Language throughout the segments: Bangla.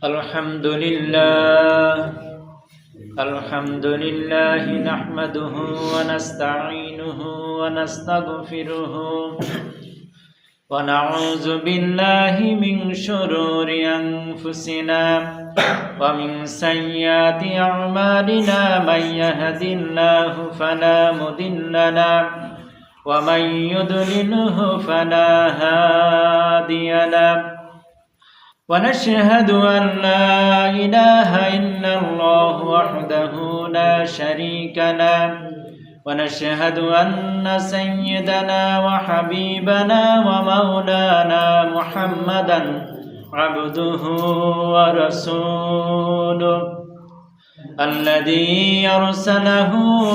الحمد لله نحمده ونستعينه ونستغفره ونعوذ بالله من شرور أنفسنا ومن سيئات أعمالنا من يهد الله فلا مضل له ومن يضلله فلا هادي له ونشهد أن لا إله إلا الله وحده لا شريك له ونشهد أن سيدنا وحبيبنا ومولانا محمدا عبده ورسوله الذي أرسله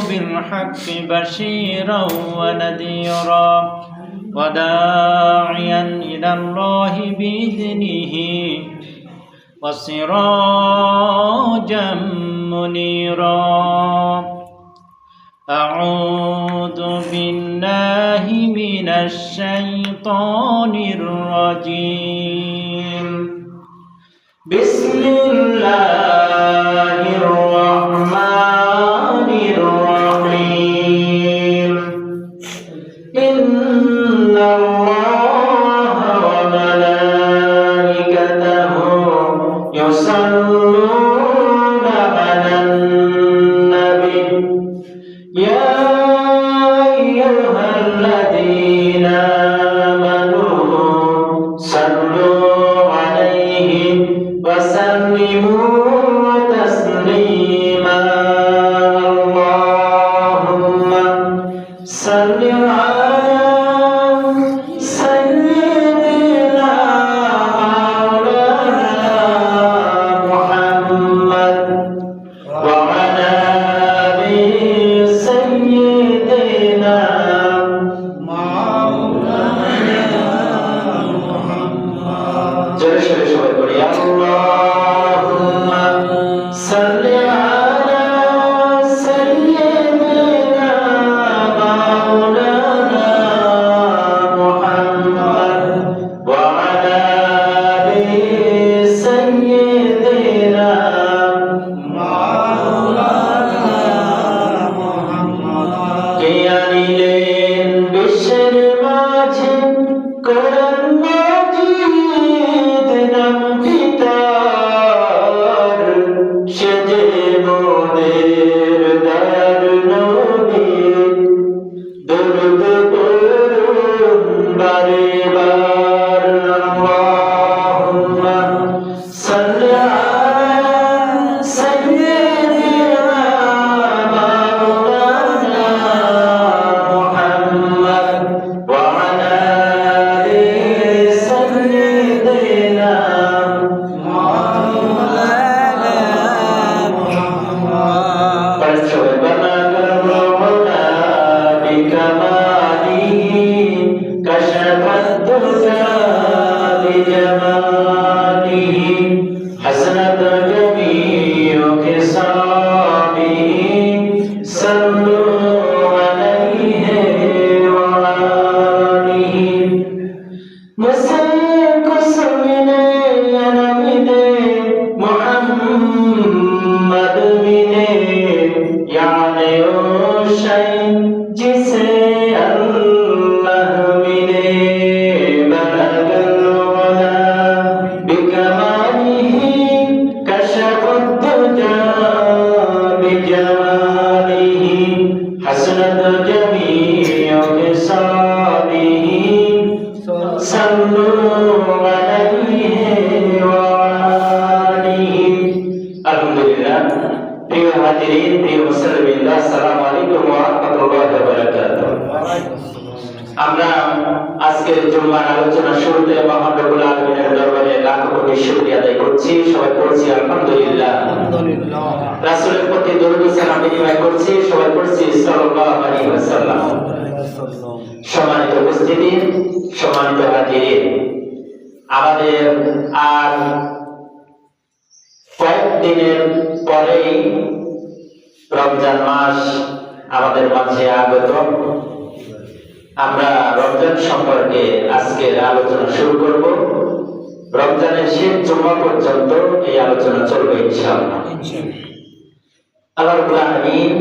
بالحق بشيرا ونذيرا وداعيا إلى الله بإذنه وسراجا منيرا أعوذ بالله من الشيطان الرجيم بسم الله الرحمن الرحيم إن الله وملائكته يصلون على النبي يا أيها الذين آمنوا صلوا عليه وسلموا تسليما اللهم صل على سيدنا مولانا محمد وعلى آل سيدنا مولانا محمد جل شبابي اللهم صل على سيدنا مولانا محمد وعلى آل سيدنا مولانا محمد কিয়ানিলেন বিশ্বের মাঝে কোরআন মাজিদ নাম পিতার সে যে মোদের দয়ার নবী দরুদ পড়ুন বারে বার আল্লাহুম্মা সাল্লি আলা সাইয়্যিদিনা মাওলানা মুহাম্মদ ওয়া আলা আলি সাইয়্যিদিনা মাওলানা মুহাম্মদ فشبنا المولى بكماله كشف الدجى بجماله حسنت جميع خصاله صلوا عليه وآله مسيك سمنا نمده محمد منے يعني شيء जिसे अल्लाह मिले बलग العلا بكماله كشف الدجى بجماله حسنت جميع خصاله صلوا عليه وآله আলহামদুলিল্লাহ প্রিয় হাজিরিন প্রিয় মুসলিমিন আসসালামু আলাইকুম ওয়া রাহমাতুল্লাহি ওয়া বারাকাতুহু আমরা আজকের জুমার আলোচনা শুরুতে মহান রব্বুল আলামিনের দরবারে লাখ কোটি শুকরিয়া আদায় করছি সবাই পড়ছি আলহামদুলিল্লাহ রাসূলের প্রতি দরুদ সালাম বিনিময় করছি সবাই পড়ছি সাল্লাল্লাহু আলাইহি ওয়াসাল্লাম সম্মানিত উপস্থিতি সম্মানিত হাজিরিন আমাদের আর কয়েকদিনের পরেই রমজান মাস আমাদের মাঝে আগত আমরা রমজান সম্পর্কে আজকের আলোচনা শুরু করব রমজানের শেষ জুমা পর্যন্ত এই আলোচনা চলবে ইনশাআল্লাহ। আল্লাহ রাব্বুল আলামিন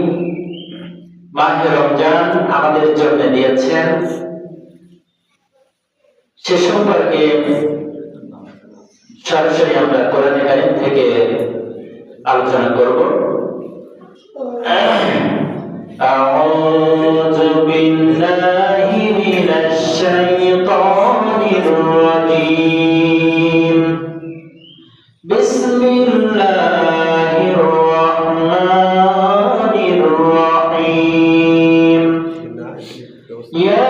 মাহে রমজান আমাদের জন্য দিয়েছেন, সে সম্পর্কে সরাসরি আমরা কোরআনে কারীম থেকে আলোচনা করব। আউযু বিল্লাহি মিনাশ শাইতানির রাজীম। বিসমিল্লাহির রাহমানির রাহিম। ইয়া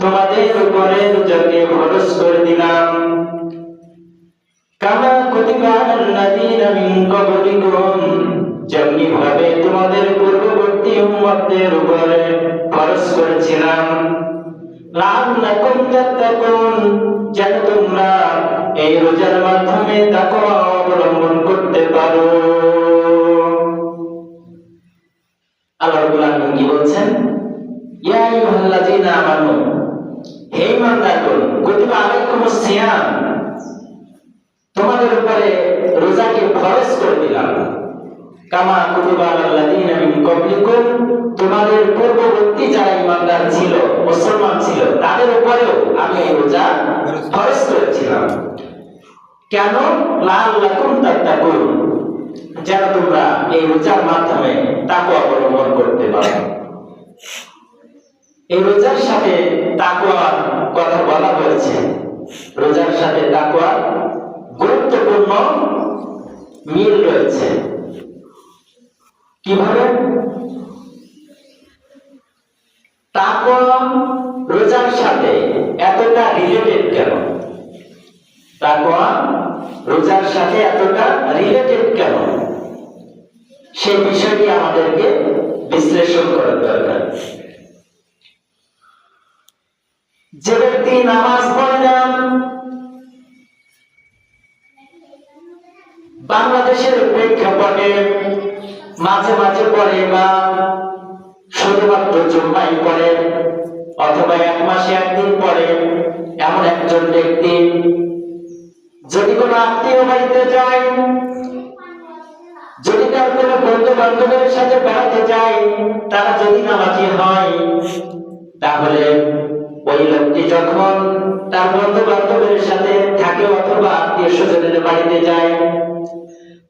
তোমাদের উপরে রোজাকে ফরজ করে দিলাম, কামা কুতিবা আলাল্লাযীনা মিন ক্বাবলিকুম, যেমনি ভাবে তোমাদের পূর্ববর্তী উম্মতদের উপরে ফরজ করেছিলাম, লাআল্লাকুম তাত্তাকুন, যেন তোমরা এই রোজার মাধ্যমে তাকওয়া অবলম্বন করতে পারো। আল্লাহ রাব্বুল আলামিন কি বলছেন? ইয়া আইয়ুহাল্লাযীনা আমানু, হে ঈমানদারগণ, কুতিবা আলাইকুমুস সিয়াম, তোমাদের উপরে রোজাকে ফরজ করে দিলাম, কামা কুতিবা আলাল্লাযীনা মিন ক্বাবলিকুম, তোমাদের পূর্ববর্তী যারা ঈমানদার ছিল, মুসলমান ছিল, তাদের উপরেও আমি এই রোজা ফরজ করেছিলাম। কেন? লাআল্লাকুম তাত্তাকুন, যেন তোমরা এই রোজার মাধ্যমে তাকওয়া অবলম্বন করতে পারো। এই রোজার সাথে তাকওয়ার কথা বলা হয়েছে। রোজার সাথে তাকওয়ার গুরুত্বপূর্ণ মিল রয়েছে। কিভাবে? তাকওয়া রোজার সাথে এতটা রিলেটেড কেন? তাকওয়া রোজার সাথে এতটা রিলেটেড কেন? সেই বিষয়টি আমাদেরকে বিশ্লেষণ করার দরকার। যে ব্যক্তি নামাজ পড়ে না, বাংলাদেশের প্রেক্ষাপটে মাঝে মাঝে পড়ে বা শুধুমাত্র জুম্মায় পড়ে অথবা এক মাসে একদিন পড়ে, এমন একজন ব্যক্তি যদি কোনো আত্মীয় বাড়িতে যায়, যদি তার কোনো বন্ধু বান্ধবের সাথে বেড়াতে যায়, তারা যদি নামাজি হয়, তাহলে ওই লোকটি যখন তার বন্ধু বান্ধবের সাথে থাকে অথবা আত্মীয় স্বজনের বাড়িতে যায়,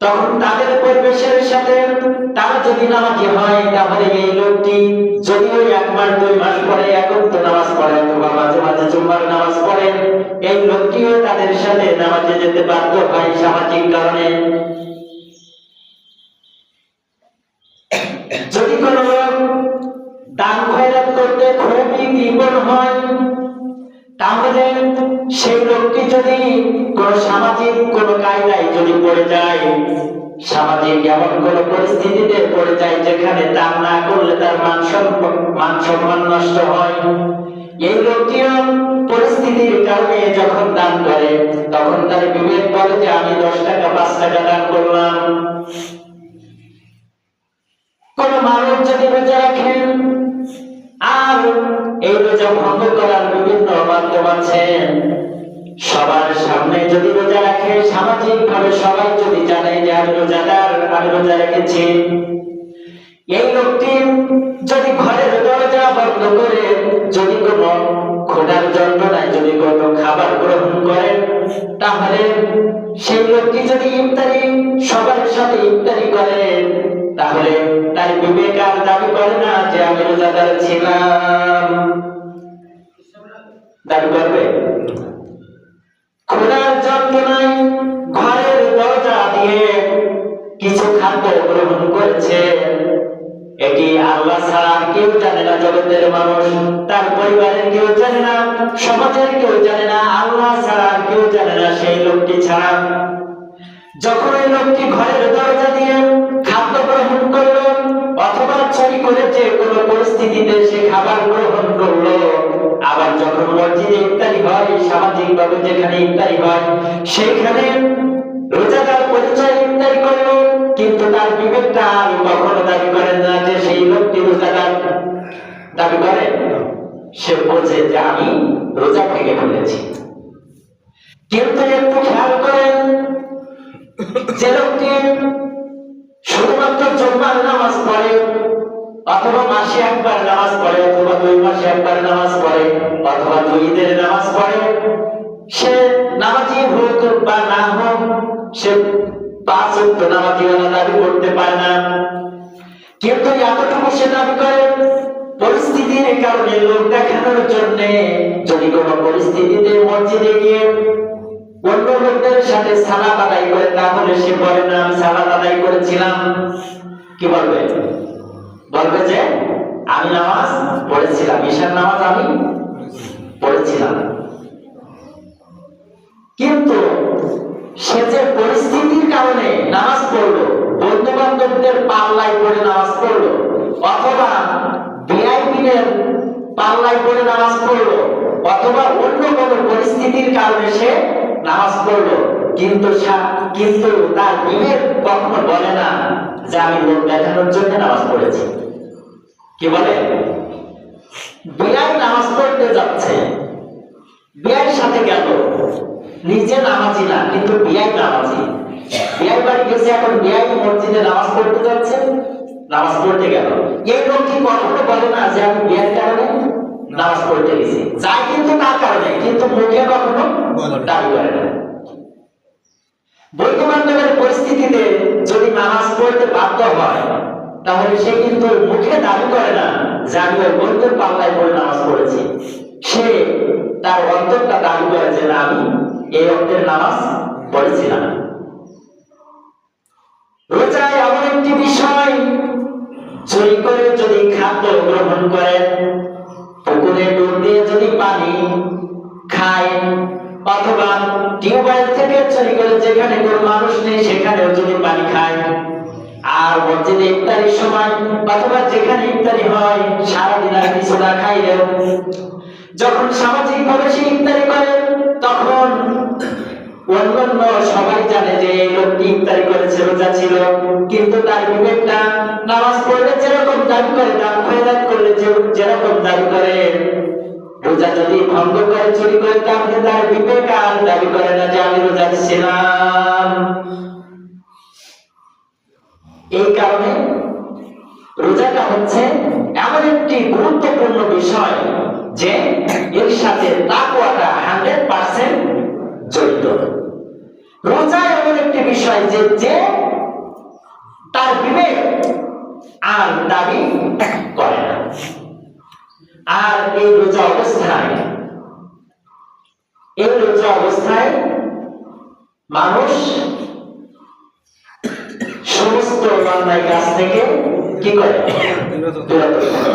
তখন তাদের পরিবেশের সাথে তারা যদি নামাজি হয়, তাহলে এই লোকটি যদিও 1 মাস 2 মাস পরে একত্র নামাজ পড়ে অথবা মাঝে মাঝে জুম্মার নামাজ পড়ে, এই লোকটিও তাদের সাথে নামাজে যেতে বাধ্য হয় সামাজিক কারণে। যদি কোনো লোক দান খয়রাত করতে খুবই বিপন্ন হয়, তাহলে সেই লোকটি যদি কোন সামাজিক কোন কায়দায় যদি পড়ে যায়, সামাজিক এমন কোন পরিস্থিতিতে পড়ে যায় যেখানে দান না করলে তার মান সম্মান নষ্ট হয়, এই লোকটিও পরিস্থিতির কারণে যখন দান করে, তখন তার বিবেক বলে যে আমি 10 টাকা 5 টাকা দান করলাম। কোন মানুষ যদি রোজা রাখেন আর এই রোজা ভঙ্গ করার বিভিন্ন মাধ্যম আছে, সবার সামনে যদি রোজা রাখে, সামাজিক ভাবে সবাই যদি জানে যে আমি রোজাদার, আমি রোজা রেখেছি, এই লোকটি যদি ঘরের দরজা বন্ধ করে যদি কোনো ক্ষুধার যন্ত্রণায় যদি কোনো খাবার গ্রহণ করে, তাহলে সেই লোকটি যদি ইফতারি সবার সাথে ইফতারি করে, তাহলে তার বিবেক আর দাবি করে না যে আমি রোজাদার ছিলাম। দাবি করবে? ক্ষুধার যন্ত্রণায় ঘরের দরজা দিয়ে কিছু খাদ্য গ্রহণ করেছে, এটি আল্লাহ ছাড়া কেউ জানে না, জগতের মানুষ, তার পরিবারের কেউ জানে না, সমাজের কেউ জানে না, আল্লাহ ছাড়া কেউ জানে না। সেই লোকটি ছাড়া যখন ওই লোকটি ঘরের দরজা দিয়ে খাদ্য গ্রহণ করলো অথবা চুরি করে যে কোনো পরিস্থিতিতে সে খাবার গ্রহণ করলো, আবার যখন মসজিদে ইফতারি হয়, সামাজিক ভাবে যেখানে ইফতারি হয় সেইখানে রোজাদার পরিচয় ইফতারি করলো, কিন্তু তার বিবেকটা আর কখনো দাবি করেন না যে সেই লোকটি রোজাদার। দাবি করে সে বোঝে যে আমি রোজা থেকে ফেলেছি। কিন্তু একটু খেয়াল করেন, যে লোকটি শুধুমাত্র জুম্মার নামাজ পড়ে অথবা মাসে একবার নামাজ পড়ে অথবা 2 মাসে একবার নামাজ পড়ে অথবা 2 ঈদের নামাজ পড়ে, সে নামাজি হোক বা না হোক, সে 5 ওয়াক্ত নামাজি দাবি করতে পারে না। কিন্তু এতটুকু সে দাবি করে পরিস্থিতির কারণে, লোক দেখানোর জন্য, যদি কোনো পরিস্থিতিতে মসজিদে গিয়ে অন্য লোকদের সাথে সালাত আদায় করে, তাহলে সে বলে না আমি সালাত আদায় করেছিলাম। কি বলবে? বলবে যে আমি নামাজ পড়েছিলাম, ঈশার নামাজ আমি পড়েছিলাম। কিন্তু সে যে পরিস্থিতির কারণে নামাজ পড়লো, বন্ধু বান্ধবদের পাল্লায় পড়ে নামাজ পড়লো অথবা ভিআইপিদের পাল্লায় পড়ে নামাজ পড়লো অথবা অন্য কোনো পরিস্থিতির কারণে সে নামাজ পড়লো, কিন্তু তার বিবেক কখনো বলে না যে আমি লোক দেখানোর জন্য নামাজ পড়েছি। কি বলে? বিআই নামাজ পড়তে যাচ্ছে, বিআইয়ের সাথে গেল, নিজে নামাজি না কিন্তু বিআই নামাজি। বিআই বাড়ি গেছে, এখন বিআই মসজিদে নামাজ পড়তে যাচ্ছে, নামাজ পড়তে গেল। এই লোক কি কখনো বলে না যে আমি বিআইয়ের কারণে নামাজ পড়তে গেছি? যায় কিন্তু তার কারণে, কিন্তু মুখে কখনো দাবি করে না। বন্ধু বান্ধবের পরিস্থিতিতে যদি নামাজ পড়তে বাধ্য হয়, তাহলে সে কিন্তু মুখে দাবি করে না যে আমি ওই বন্ধুর পাল্লায় পড়ে নামাজ পড়েছি। সে তার অন্তরটা দাবি করে যে না, আমি এই অর্থের নামাজ পড়েছিলাম। রোজায় এমন একটি বিষয়, চুরি করে যদি খাদ্য গ্রহণ করেন, পুকুরে ডুব দিয়ে যদি পানি খায় অথবা টিউবওয়েল থেকে চুরি করে যেখানে কোনো মানুষ নেই সেখানেও যদি পানি খায়, আর মসজিদে ইফতারির সময় অথবা যেখানে ইফতারি হয় সারাদিন আর কিছু না খাইলেও যখন সামাজিক ভাবে সে ইফতারি করে, তখন অন্যান্য সবাই জানে যে এই লোকটি ইফতারি করেছে, রোজা ছিল, কিন্তু তার বিবেকটা নামাজ পড়লে যেরকম দাবি করে, দান খয়রাত করলে যেরকম দাবি করে, রোজা যদি ভঙ্গ করে, চুরি করে, তাহলে তার বিবেক আর দাবি করে না যে আমি রোজা ছিলাম। এই কারণে রোজাটা হচ্ছে এমন একটি গুরুত্বপূর্ণ বিষয় যে এর সাথে তাকওয়াটা 100% জড়িত। রোজা এমন একটি বিষয় যে তার বিবেক আর দাবি করে না। আর এই রোজা অবস্থায় মানুষ সমস্ত অন্যায় কাজ থেকে কি করে? বিরত থাকে।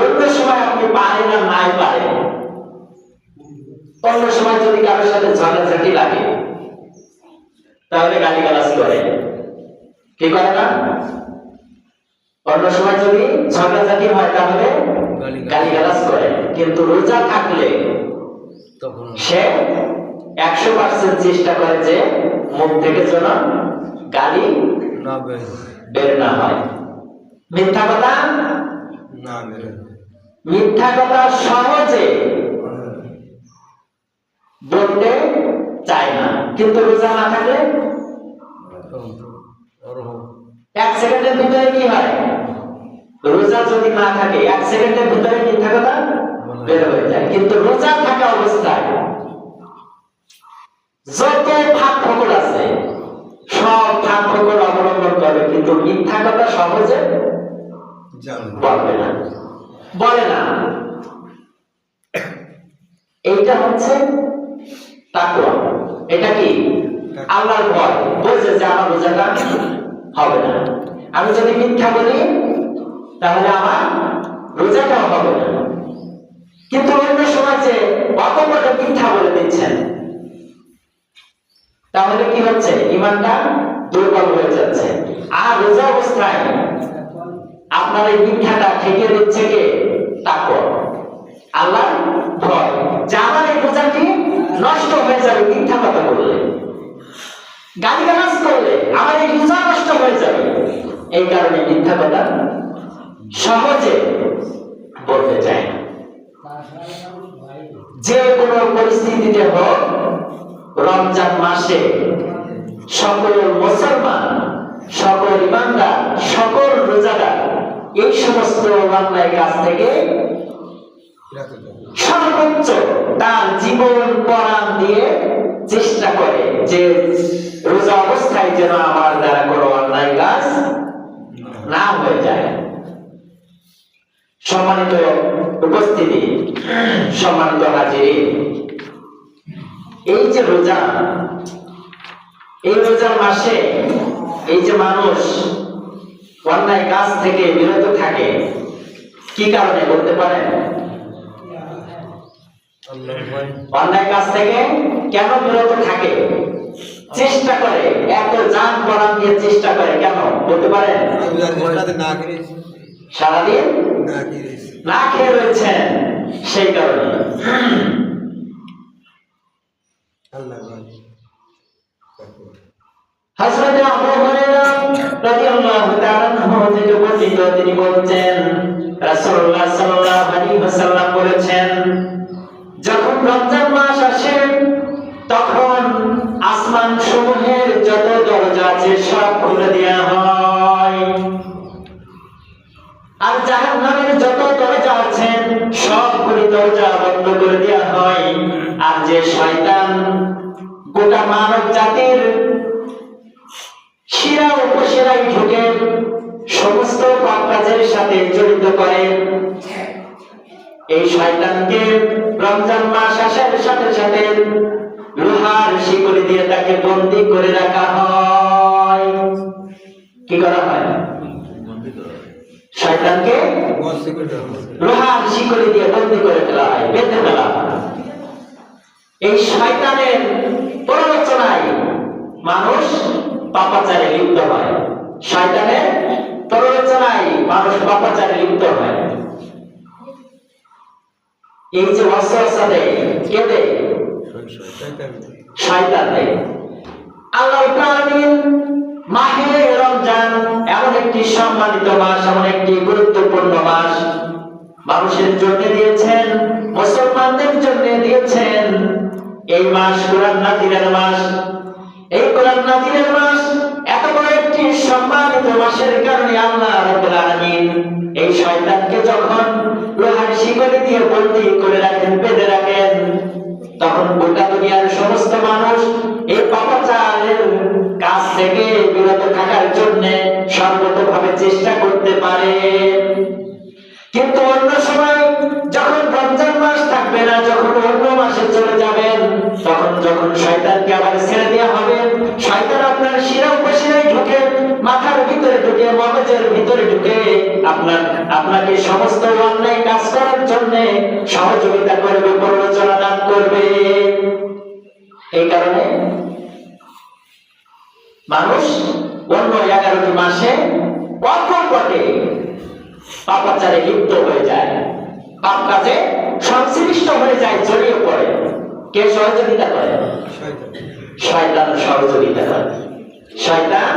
অন্য সময় আপনি পারেন আর নাই পারেন, অন্য সময় যদি কারোর সাথে ঝগড়াঝাটি লাগে তাহলে গালিগালাজ করে, কি করে না? অন্য সময় যদি ঝগড়াঝাটি হয় তাহলে গালিগালাজ করে, কিন্তু রোজা থাকলে সে 100% চেষ্টা করে যে মুখ থেকে যেন গালি বের না হয়। মিথ্যা কথা সহজে বলতে চায় না, কিন্তু রোজা না থাকলে 1 সেকেন্ডের ভিতরে কি হয়? রোজা যদি না থাকে 1 সেকেন্ডের ভিতরে মিথ্যা কথা বের হয়ে যায়। কিন্তু রোজা থাকা অবস্থায় যত ফাঁক ফোকর আছে সব ফাঁক ফোকর অবলম্বন করবে, কিন্তু মিথ্যা কথা সহজে বলে না। এইটা হচ্ছে তাকওয়া। এটা কি? আল্লাহর ভয়। বোঝে যে আমার রোজাটা হবে না। আমি যদি মিথ্যা বলি তাহলে আমার রোজাটাও হবে না। কিন্তু অন্য সমাজে অকপটে মিথ্যা বলে দিচ্ছেন, তাহলে কি হচ্ছে? ইমানটা দুর্বল হয়ে যাচ্ছে। আর রোজা অবস্থায় আপনার এই মিথ্যাটা ঠেকিয়ে দিচ্ছে কে? তাকওয়া, আল্লাহর ভয়, যে আমার এই রোজাটি নষ্ট হয়ে যাবে মিথ্যা কথা বললে, গালিগালাজ করলে আমার এই রোজা নষ্ট হয়ে যাবে। এই কারণে মিথ্যা কথা সহজে বলতে চায় না। যে কোনো পরিস্থিতিতে হোক, রমজান মাসে সকল মুসলমান, সকল ইমানদার, সকল রোজাদার এই সমস্ত অন্যায় কাজ থেকে সর্বোচ্চ তার জীবন পরাণ দিয়ে চেষ্টা করে যে রোজা অবস্থায় যেন আমার দ্বারা কোনো অন্যায় কাজ না হয়ে যায়। সম্মানিত উপস্থিতি, সম্মানিত হাজির, এই যে রোজা, এই রোজার মাসে এই যে মানুষ অন্যায় কাজ থেকে বিরত থাকে, কি কারণে বলতে পারেন? অন্যায় কাজ থেকে কেন বিরত থাকে? চেষ্টা করে, এত জান পরাণ দিয়ে চেষ্টা করে, কেন বলতে পারেন? সারাদিন না খেয়ে রয়েছেন, সেই কারণে। হযরত আবু হুরায়রা রাদিয়াল্লাহু তাআলা আনহু থেকে বর্ণিত, তিনি বলেছেন রাসূলুল্লাহ সাল্লাল্লাহু আলাইহি ওয়াসাল্লাম বলেছেন, যখন রমজান মাস আসে তখন আসমান সমূহের যত দরজা আছে সব খুলে দেওয়া হয়, আর জাহান্নামের যত দরজা আছে সবগুলি দরজা বন্ধ করে দেওয়া হয়। আর যে শয়তান গোটা মানব জাতির শিরা উপশিরায় ঢুকে সমস্ত পাপ কাজের সাথে জড়িত করে, এই শয়তানকে রমজান মাস আসার সাথে সাথে লোহার শিকলি দিয়ে তাকে বন্দী করে রাখা হয়। কি করা হয়? শয়তানকে লোহার শিকলি দিয়ে বন্দী করে ফেলা হয়, বেঁধে ফেলা হয়। এই শয়তানের প্ররোচনায় মানুষ পাপাচারে লিপ্ত হয়, শয়তানের প্ররোচনায় মানুষ পাপাচারে লিপ্ত হয়। এই যে ওয়াসওয়াসা দেয়, কে দেয়? শয়তান দেয়। আল্লাহর আলামিন মাহে রমজান এমন একটি সম্মানিত মাস, এমন একটি গুরুত্বপূর্ণ মাস মানুষের জন্য দিয়েছেন, মুসলমানদের জন্য দিয়েছেন। এই মাস কোরআন নাযিলের মাস। এই কোরআন নাযিলের মাস এত বড় একটি সম্মানিত মাসের কারণে আল্লাহ রাব্বুল আলামিন এই শয়তানকে যখন লোহার শিকলি দিয়ে বন্দী করে রাখেন, বেঁধে রাখেন, তখন গোটা দুনিয়ার সমস্ত মানুষ এই পাপাচারের কাজ থেকে বিরত থাকার জন্য সর্বতভাবে চেষ্টা করতে পারে। কিন্তু অন্য সময় যখন রমজান মাস থাকবে না, যখন অন্য মাসে চলে যাবেন, তখন যখন শয়তানকে আবার ছেড়ে দেওয়া হবে, শয়তান আপনার শিরা উপশিরায় ঢুকে, মাথার ভিতরে ঢুকে, মগজের ভিতরে ঢুকে আপনাকে সমস্ত অন্যায় কাজ করার জন্য সহযোগিতা করবে, প্ররোচনা দান করবে। এই কারণে মানুষ অন্য 11টি মাসে অকপটে পাপাচারে লিপ্ত হয়ে যায়, পাপ কাজে সংশ্লিষ্ট হয়ে যায়, জড়িয়ে পড়ে। কে সহযোগিতা করে? শয়তান সহযোগিতা করে, শয়তান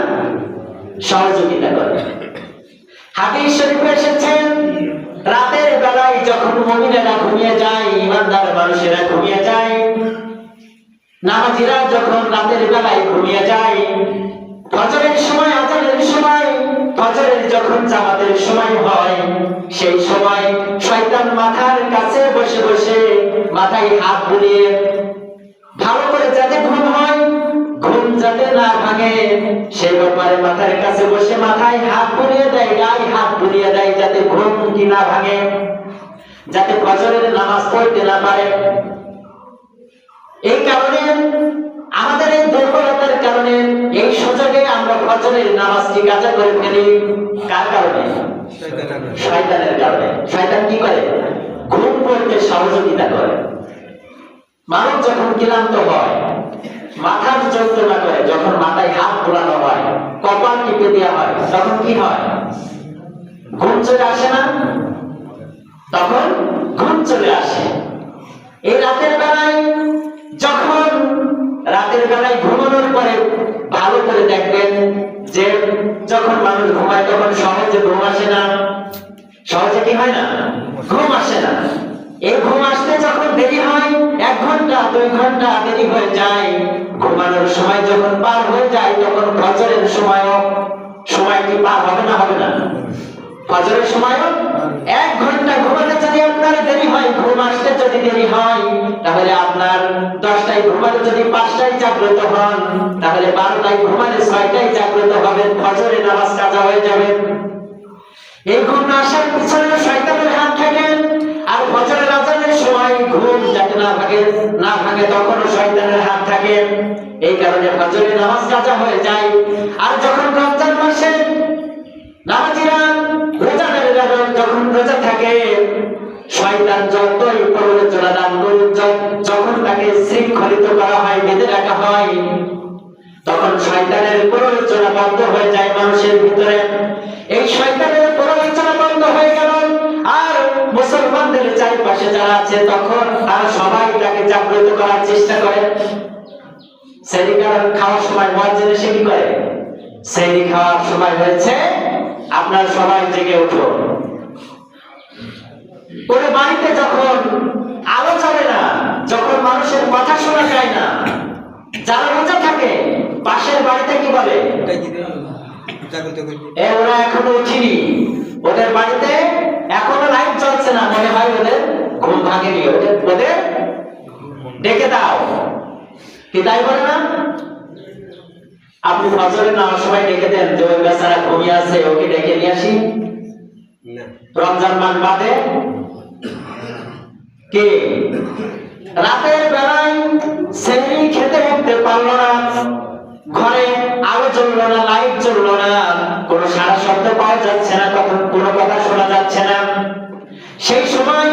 সহযোগিতা করে। হাদিস শরীফে এসেছে, রাতের বেলায় যখন মুমিনেরা ঘুমিয়ে যায়, ইমানদার মানুষেরা ঘুমিয়ে যায়, নামাজীরা যখন রাতের বেলায় ঘুমিয়ে যায়, ফজরের সময়, আযানের সময়, ফজরের যখন জামাতের সময় হয়, সেই সময় শয়তান মাথার কাছে বসে বসে মাথায় হাত বুলিয়ে, ভালো করে যাতে ঘুম হয়, ঘুম যাতে না ভাঙে, সে ব্যাপারে মাথার কাছে বসে মাথায় হাত বুলিয়ে দেয়, গায়ে হাত বুলিয়ে দেয়, যাতে ঘুম কি না ভাঙে, যাতে ফজরের নামাজ পড়তে না পারে। এই কারণে আমাদের এই দুর্বলতার কারণে এই সুযোগে আমরা ফজরের নামাজটি কাজা করে ফেলি। কার কারণে? শয়তানের কারণে। শয়তান কি করে? ঘুম পড়তে সহযোগিতা করে। মানুষ যখন ক্লান্ত হয়, মাথার যন্ত্রণা করে, যখন মাথায় হাত বোলানো হয়, কপাল টিপে দেওয়া হয়, তখন কি হয়? ঘুম চলে আসে না? তখন ঘুম চলে আসে। এই রাতের বেলায় ঘুমানোর পরে ভালো করে দেখবেন যে যখন মানুষ ঘুমায় তখন সহজে ঘুম আসে না। সহজে কি হয় না? ঘুম আসে না। এই ঘুম আসতে যখন দেরি হয়, 1 ঘন্টা 2 ঘন্টা দেরি হয়ে যায়, ঘুমানোর সময় যখন পার হয়ে যায়, তখন ফজরের সময়টি পার হবে না? হবে না? ফজরের সময়ও 1 ঘন্টা ঘুমাতে যদি আপনার দেরি হয়, ঘুম আসতে যদি দেরি হয়, তাহলে আপনার 10টায় ঘুমালে যদি 5টায় জাগ্রত হন, তাহলে 12টায় ঘুমালে 6টায় জাগ্রত হবেন, ফজরের নামাজ কাজা হয়ে যাবে। এই ঘুম না আসার পিছনে শয়তানের হাত থাকে। আর ফজরের আজানের সময় ঘুম যাতে না ভাঙে তখনও শয়তানের হাত থাকে। এই কারণে ফজরের নামাজ কাজা হয়ে যায়। আর যখন রমজান মাসে নামাজিরা রোজাদারেরা যখন রোজা থাকে, শয়তান যতই প্ররোচনা দান করুক, যখন তাকে শৃঙ্খলিত করা হয়, বেঁধে রাখা হয়, তখন শয়তানের প্ররোচনা বন্ধ হয়ে যায় মানুষের ভিতরে। এই শয়তানের প্ররোচনা বন্ধ হয়ে গেল, আর মুসলমানদের চারিপাশে যারা আছে তখন তারা সবাই তাকে জাগ্রত করার চেষ্টা করে। সেহরি খাওয়ার সময় মুয়াজ্জিন এসে কি করে? সেহরি খাওয়ার সময় হয়েছে, আপনার সবাই জেগে উঠো। ওর বাড়িতে যখন আলো জ্বলে না, যখন মানুষের কথা শোনা যায় না, যারা রোজা থাকে পাশের বাড়িতে কি বলে? ওরা এখনো উঠিনি, ওদের বাড়িতে এখনো লাইট জ্বলছে না, মনে হয় ওদের ঘুম ভাঙেনি, ওদের ডেকে দাও। কি তাই বলে না? আপনি ফজরের নামার সময় ডেকে দেন যে ওই বেচারা ঘুমিয়ে আছে, ওকে ডেকে নিয়ে আসি। রমজান মাস বাদে কে রাতের বেলায় সেহরি খেতে উঠতে পারলো না, ঘরে আলো জ্বললো না, লাইট জ্বললো না, কোনো সারা শব্দ পাওয়া যাচ্ছে না, কোনো কথা শোনা যাচ্ছে না, সেই সময়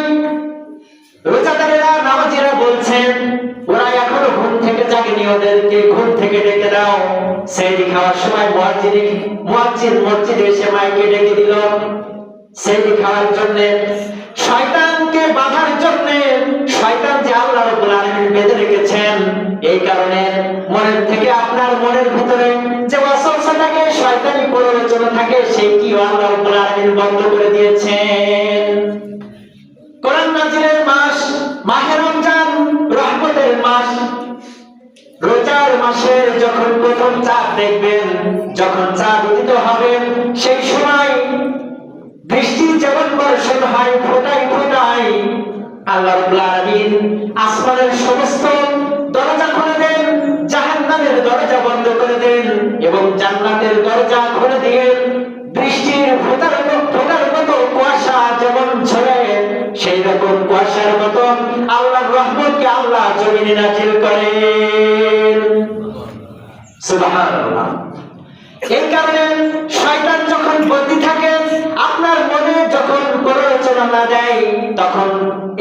রোজাদারেরা নামাজিরা বলছেন ওরা এখনো ঘুম থেকে জাগেনি, ওদেরকে ঘুম থেকে ডেকে দাও। সেহরি খাওয়ার সময় মুয়াজ্জিন মসজিদে এসে মাইকে ডেকে দিল সেহরি খাওয়ার জন্য, শয়তানকে বাধার জন্য। শয়তান যে আল্লাহ রাব্বুল আলামিন বেঁধে রেখেছেন, এই কারণে মনের থেকে আপনার মনের ভিতরে যে ওয়াসওয়াসা থাকে, শয়তানি প্ররোচনা থাকে, সেই কি আল্লাহ রাব্বুল আলামিন বন্ধ করে দিয়েছেন। কোরআন নাজিলের মাস মাহে রমজান, রহমতের মাস। রোজার মাসে যখন প্রথম চাঁদ দেখবেন, যখন চাঁদ উদিত হবে, সেই সময় বৃষ্টি যেমন বর্ষণ হয় ফোঁটায় ফোঁটায়, আল্লাহ রাব্বুল আলামিন আসমানের সমস্ত দরজা খুলে দেন, জাহান্নামের দরজা বন্ধ করে দেন এবং জান্নাতের দরজা খুলে দিয়ে বৃষ্টির ফোঁটার মতো কুয়াশা যেমন ঝরে, সেই রকম কুয়াশার মতো আল্লাহর রহমতকে আল্লাহ জমিনে নাজিল করেন। সুবহানাল্লাহ। এই কারণে শয়তান যখন বন্দী থাকে, আপনার মনে যখন প্ররোচনা না দেয়, তখন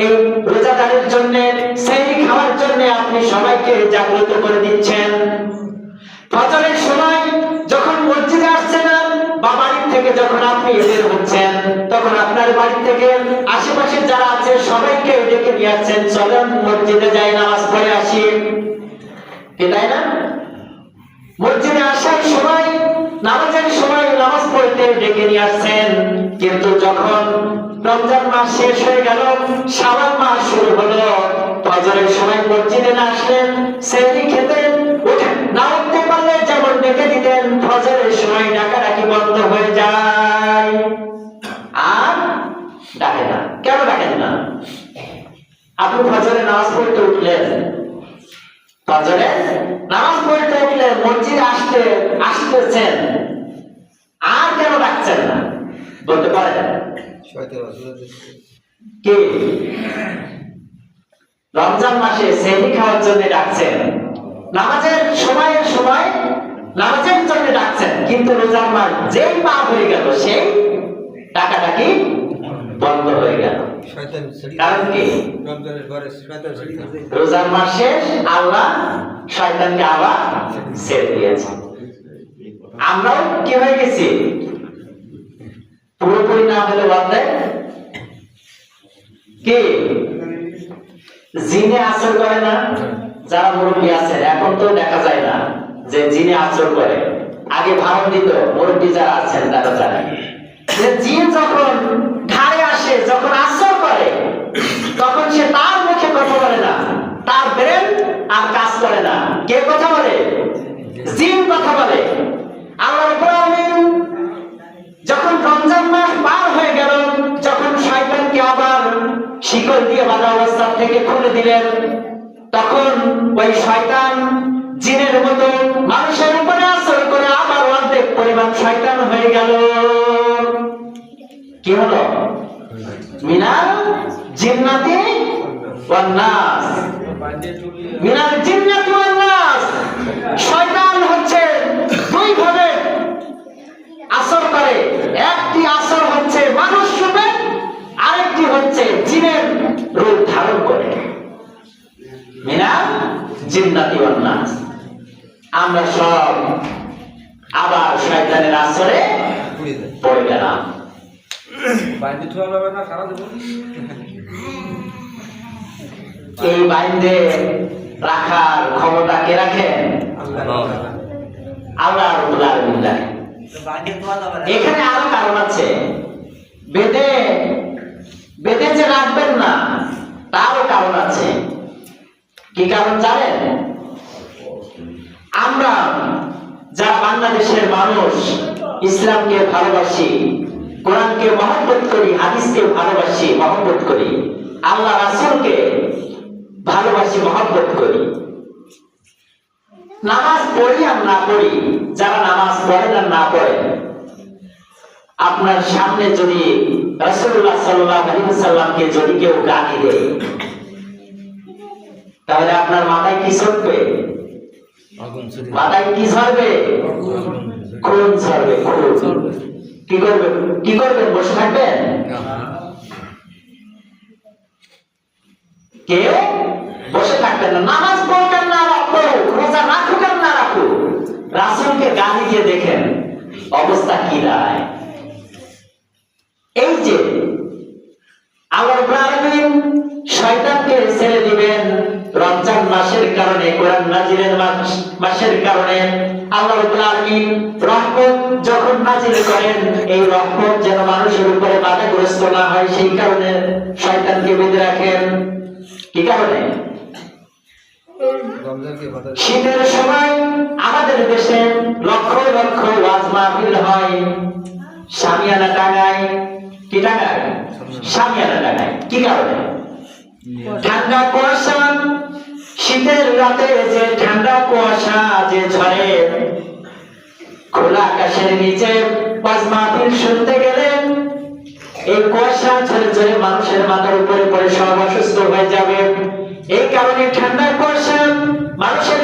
এই রোজাদারের জন্য সেহরি খাওয়ার জন্য আপনি সবাইকে জাগ্রত করে দিচ্ছেন। ফজরের সময় যখন মসজিদে আসছে না, বা বাড়ি থেকে যখন আপনি বের হচ্ছেন, তখন আপনার বাড়ি থেকে আশেপাশে যারা আছে সবাইকে ডেকে নিয়ে আসছেন, চলেন মসজিদে যাই নামাজ পড়ে আসি, কি তাই না? মসজিদে আসার সময়, নামাজের সময় নামাজ পড়তে ডেকে নিয়ে আসছেন, কিন্তু যখন রমজান মাস শেষ হয়ে গেল, শাওয়াল মাস শুরু হলো, ফজরের সময় মসজিদে না আসলেন, সেহরি খেতে না উঠতে পারলে যেমন ডেকে দিতেন, ফজরের সময় ডাকাডাকি বন্ধ হয়ে যায়, আর ডাকে না। কেন ডাকেন না? আপনি ফজরে নামাজ পড়তে উঠলেন, ফজরে নামাজ পড়তে উঠলেন, মসজিদে আসতেছেন, আর কেন ডাকছেন না বলতে পারেন? কি রমজান মাসে সেহরি খাওয়ার জন্য ডাকছেন, নামাজের সময়ের সময় নামাজের জন্য ডাকছেন, কিন্তু রোজার মাস যেই পার হয়ে গেল সেই টাকাটা কি বন্ধ হয়ে গেল। কারণ কি? রোজার মাস শেষ, আল্লাহ শয়তানকে আবার ছেড়ে দিয়েছে। আমরাও কি হয়ে গেছি? পুরোপুরি না হলে অর্ধেক কি জিনে আসর করে না? যারা মুরব্বী আছেন, এখন তো দেখা যায় না যে জিনে আসর করে, আগে ভাড়া দিত। মুরব্বী যারা আছেন তারা জানে যে জিন যখন ঘাড়ে আসে, যখন আসর করে, তখন সে তার মুখে কথা বলে না, তার ব্রেন আর কাজ করে না। কে কথা বলে? জিন কথা বলে। আল্লাহ রাব্বুল আলামিন যখন রমজান মাস পার হয়ে গেল, যখন শয়তানকে আবার শিকল দিয়ে বাঁধা অবস্থা থেকে খুলে দিলেন, তখন ওই শয়তান জিনের মতো মানুষের উপরে আসর করে আবার অর্ধেক পরিমাণ শয়তান হয়ে গেল। কি হলো? মিনাল জিন্নাতি ওয়ান নাস। মিনাল জিন্নাতি ওয়ান নাস। শয়তান হচ্ছে দুই ভাবে আসর করে। একটি আসর হচ্ছে মানুষ রূপে, আরেকটি হচ্ছে জিনের রূপ ধারণ করে। মিনাল জিন্নাতি ওয়ান নাস। আমরা সব আবার শয়তানের আসরে পড়ে গেলাম। এই বাইন্দে রাখার ক্ষমতা কে রাখেন? আল্লাহ রাব্বুল আলামিন রাখেন। এখানে আরো কারণ আছে। বেদে বেদে যে রাখবেন না, তারও কারণ আছে। কি কারণ জানেন? আমরা যারা বাংলাদেশের মানুষ ইসলামকে ভালোবাসি, কোরআনকে মহব্বত করি, হাদিসকে ভালোবাসি, মহব্বত করি, আল্লাহ রাসূলকে ভালোবাসি, মহব্বত করি, নামাজ পড়ি আর না পড়ি, যারা নামাজ পড়েন আর না পড়েন, আপনার সামনে যদি রাসূলুল্লাহ সাল্লাল্লাহু আলাইহি ওয়াসাল্লামকে যদি কেউ গালি দেয়, তাহলে আপনার মাথায় কি চড়বে? মাথায় কি ঝরবে? খুন ঝরবে, খুন। কি করবেন? কি করবেন? বসে থাকবেন? কেউ বসে থাকবেন না। নামাজ পড়বেন না পড়ুক, রোজা রাখুক আর না রাখুক, রাসূলকে গালি দিয়ে দেখেন অবস্থা কি দাঁড়ায়। এই যে আল্লাহ রাব্বুল আলামিন শয়তানকে ছেড়ে দিবেন রমজান মাসের কারণে, কোরআন নাজিলের মাসের কারণে। আল্লাহ রাব্বুল আলামিন রহমত যখন নাজিল করেন, এই রহমত যেন মানুষের উপরে বাধাগ্রস্ত না হয়, সেই কারণে শয়তানকে বেঁধে রাখেন। কি কারণে? শীতের সময় আমাদের দেশে লক্ষ লক্ষ ওয়াজ মাহফিল হয়, শামিয়ানা টাঙায়। কি টাঙায়? শামিয়ানা টাঙায়। কি কারণে? ঠান্ডা কুয়াশা, শীতের রাতে যে ঠান্ডা কুয়াশা যে ঝরে, খোলা আকাশের নিচে ওয়াজ মাহফিল শুনতে গেলে এই কুয়াশা ঝরে ঝরে মানুষের মাথার উপরে পড়ে সব অসুস্থ হয়ে যাবে। এই কারণে ঠান্ডা কুয়াশা মানুষের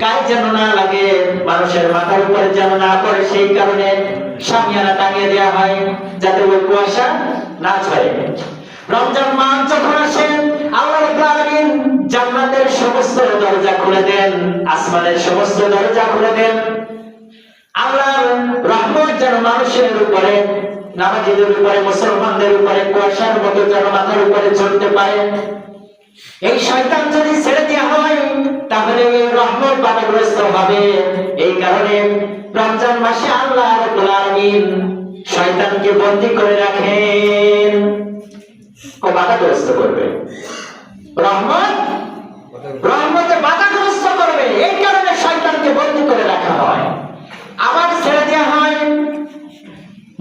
গায়ে যেন না লাগে, মানুষের মাথার উপরে যেন না পড়ে, সেই কারণে শামিয়ানা টাঙিয়ে দেওয়া হয় যাতে ওই কুয়াশা না ঝরে। রমজান মাস যখন আসে, আল্লাহ রাব্বুল আলামিন জান্নাতের সমস্ত দরজা খুলে দেন, আসমানের সমস্ত দরজা খুলে দেন। আল্লাহর রহমত যেন মানুষের উপরে, নামাজীদের উপরে, মুসলমানদের উপরে কুয়াশার মতো যেন মাথার উপরে ঝরতে পারে। এই শয়তান যদি ছেড়ে দেওয়া হয়, তাহলে এই রহমত বাধাগ্রস্ত হবে। এই কারণে রমজান মাসে আল্লাহ রাব্বুল আলামিন শয়তানকে বন্দী করে রাখেন। ও বাধাগ্রস্ত করবে, রহমতে বাধাগ্রস্ত করবে, এই কারণে শয়তানকে বন্দী করে রাখা হয়। আবার ছেড়ে দেওয়া হয়।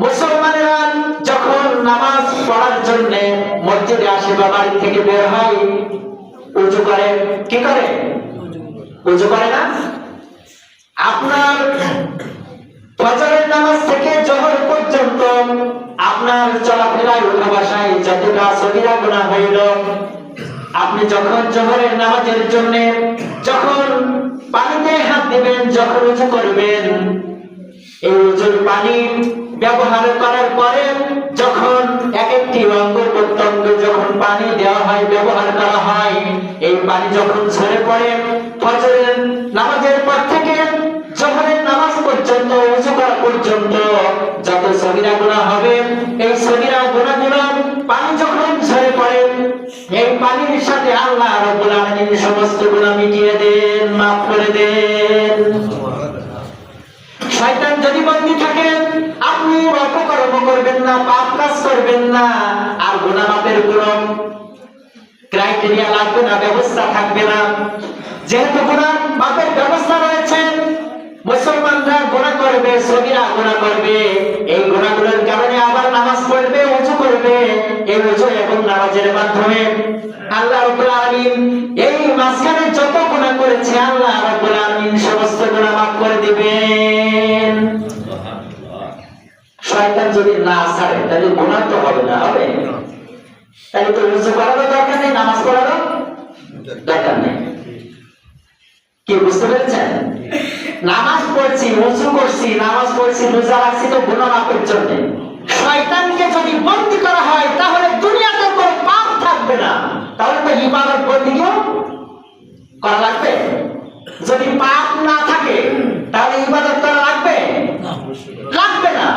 মুসলমানেরা যখন নামাজ পড়ার জন্য মসজিদে আসে বা বাড়ি থেকে বের হয়, উযু করে। কি করে? উযু করে না? আপনার ফজরের নামাজ থেকে জোহর পর্যন্ত আপনার চলাফেরায়, উঠা বসায় যতটা সগীরা গুনাহ হইল, আপনি যখন জোহরের নামাজের জন্য যখন পানিতে হাত দিবেন, যখন উঁচু করবেন, এই উঁচুর পানি ব্যবহার করার পরে যখন এক একটি অঙ্গ প্রত্যঙ্গ যখন পানি দেওয়া হয়, ব্যবহার করা হয়, এই পানি যখন ঝরে পড়ে, ফজরের নামাজের পর থেকে জোহরের নামাজ পর্যন্ত, উঁচু করা পর্যন্ত যত সগীরা গুনাহ হবে, এই সগীরা গুনাহগুলো পানি যখন ঝরে পড়ে, এই পানির সাথে আল্লাহ রাব্বুল আলামিন সমস্ত গুনাহ মিটিয়ে দেন, মাফ করে দেন। শয়তান যদি বন্দী থাকে, আপনি অপকর্ম করবেন না, পাপ কাজ করবেন না, আর গুনাহ মাপের কোনো ক্রাইটেরিয়া লাগবে না, ব্যবস্থা থাকবে না। যেহেতু গুনাহ মাপের ব্যবস্থা রয়েছে, মুসলমানরা গুনাহ করবে, সগীরা গুনাহ করবে, এই গুনাহগুলোর কারণে আবার নামাজ পড়বে, ওযু করবে, এই ওযু এবং নামাজের মাধ্যমে আল্লাহ রাব্বুল আলামিন এই মাঝখানে যত গুনাহ করেছে আল্লাহ রাব্বুল আলামিন সমস্ত গুনাহ মাফ করে দিবেন। শয়তান যদি না ছাড়ে তাহলে গুনাহ তো হবে না, হবে? তাহলে তো ওযু করারও দরকার নেই, নামাজ পড়ারও দরকার নেই। কি বুঝতে পেরেছেন? নামাজ পড়ছি, ওযু করছি, নামাজ পড়ছি, রোজা রাখছি তো গুনাহ মাফের জন্য। শয়তানকে যদি বন্দী করা হয় তাহলে দুনিয়াতে কোনো পাপ থাকবে না, তাহলে তো ইবাদত বন্দেগীও করা লাগবে। যদি পাপ না থাকে তাহলে ইবাদত করা লাগবে? লাগবে না।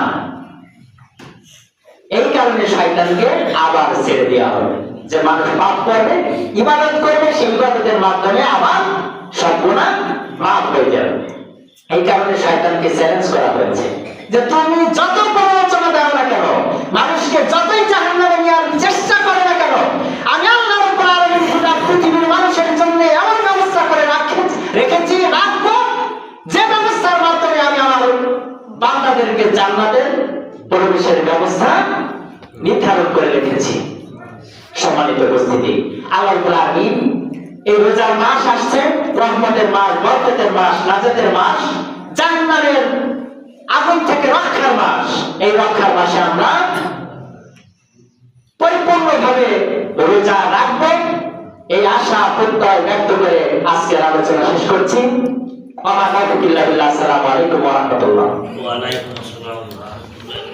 এই কারণে শয়তানকে আবার ছেড়ে দেওয়া হবে, যে মানুষ পাপ করবে, ইবাদত করবে, সেই ইবাদতের মাধ্যমে আবার সব গুনাহ মাফ হয়ে যাবে। এই কারণে শয়তানকে চ্যালেঞ্জ করা হয়েছে যে তুমি যত প্ররোচনা দাও না কেন, মানুষকে যতই জাহান্নামে নেওয়ার চেষ্টা করে না কেন, আমি আল্লাহ রাব্বুল আলামিন গোটা পৃথিবীর মানুষের জন্য এমন ব্যবস্থা করে রেখেছি, রাখবো, যে ব্যবস্থার মাধ্যমে আমি আমার বান্দাদেরকে জান্নাতের প্রবেশের ব্যবস্থা নির্ধারণ করে রেখেছি। সম্মানিত উপস্থিতি, আল্লাহ রাব্বুল আলামিন এই রোজার মাস আসছে, রহমতের মাস, বরকতের মাস, নাজাতের মাস, জাহান্নামের আগুন থেকে রক্ষার মাস। এই রক্ষার মাসে আমরা পরিপূর্ণভাবে রোজা রাখবো, এই আশা প্রত্যয় ব্যক্ত করে আজকের আলোচনা শেষ করছি। আসসালামু আলাইকুম ওয়া রাহমাতুল্লাহ।